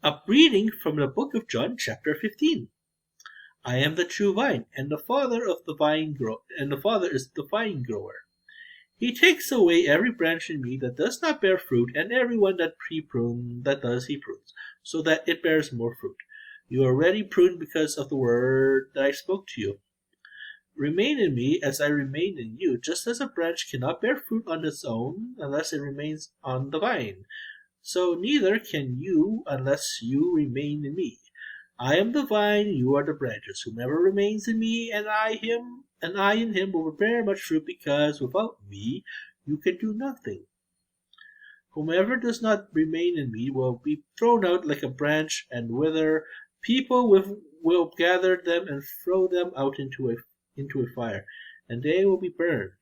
A reading from the book of John, chapter 15. I am the true vine, and the Father is the vine grower. He takes away every branch in me that does not bear fruit, and every one that he prunes, so that it bears more fruit. You are already pruned because of the word that I spoke to you. Remain in me as I remain in you, just as a branch cannot bear fruit on its own unless it remains on the vine. So neither can you unless you remain in me. I am the vine, you are the branches. Whomever remains in me and I in him will bear much fruit, because without me you can do nothing. Whomever does not remain in me will be thrown out like a branch and wither. People will gather them and throw them out into a fire, and they will be burned.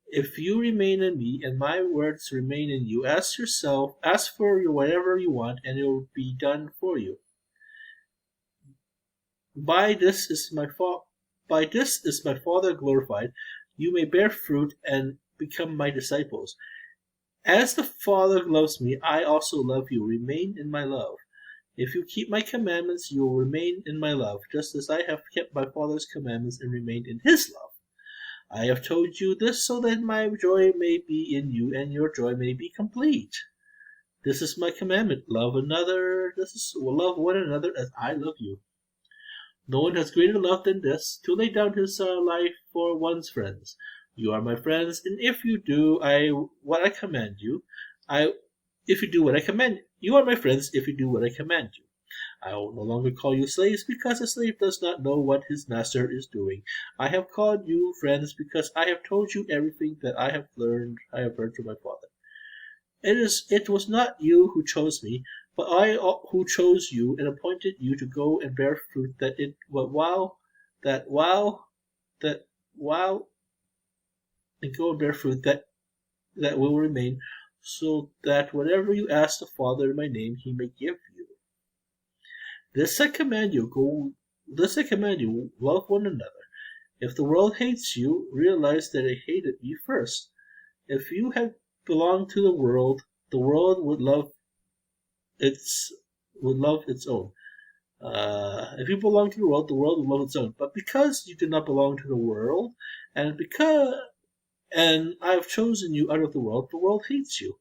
If you remain in me and my words remain in you, ask for whatever you want, and it will be done for you. By this is my Father glorified. You may bear fruit and become my disciples. As the Father loves me, I also love you. Remain in my love. If you keep my commandments, you will remain in my love, just as I have kept my Father's commandments and remained in his love. I have told you this so that my joy may be in you and your joy may be complete. This is my commandment: love one another as I love you. No one has greater love than this, to lay down his life for one's friends. You are my friends, and if you do what I command you, you are my friends if you do what I command you. I will no longer call you slaves, because a slave does not know what his master is doing. I have called you friends, because I have told you everything that I have heard from my Father. It was not you who chose me, but I who chose you and appointed you to go and bear fruit, that will remain, so that whatever you ask the Father in my name, he may give you. This I command you, love one another. If the world hates you, realize that it hated me first. If you had belonged to the world would love its own. If you belong to the world would love its own. But because you do not belong to the world, and I have chosen you out of the world hates you.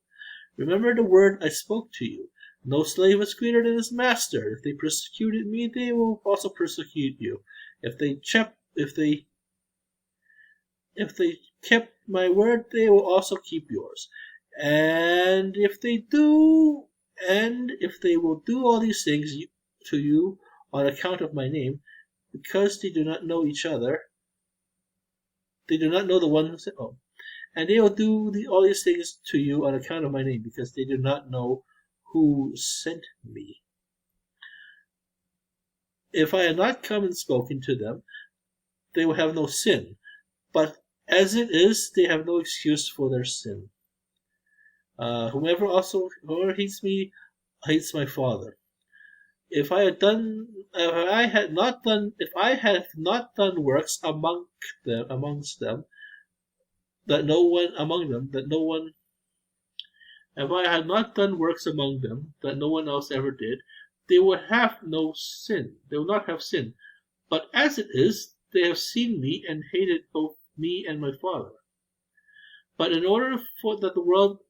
Remember the word I spoke to you. No slave is greater than his master. If they persecuted me, they will also persecute you. If they kept my word, they will also keep yours. And if they will do all these things to you on account of my name, because they do not know each other, they do not know the one who sent me. And they will do all these things to you on account of my name, because they do not know who sent me. If I had not come and spoken to them, they will have no sin. But as it is, they have no excuse for their sin. Whoever hates me hates my Father. If I have not done works amongst them, that no one else ever did, they will have no sin. They will not have sin. But as it is, they have seen me and hated both me and my Father. But in order that the world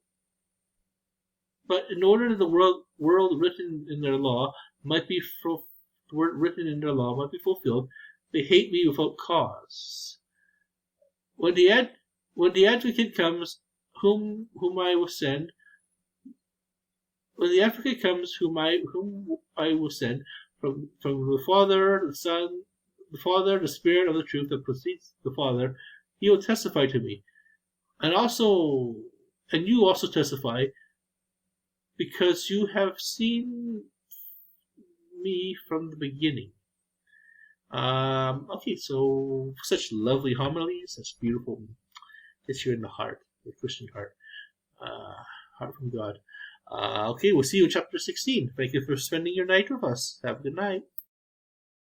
written in their law might be fulfilled, they hate me without cause. When the Advocate comes, whom I will send from the Father, the Father, the Spirit of the truth that proceeds the Father, he will testify to me. And you also testify, because you have seen me from the beginning. Okay, so such lovely homilies, such beautiful, hits you in the heart, the Christian heart, heart from God. Okay, we'll see you in chapter 16. Thank you for spending your night with us. Have a good night.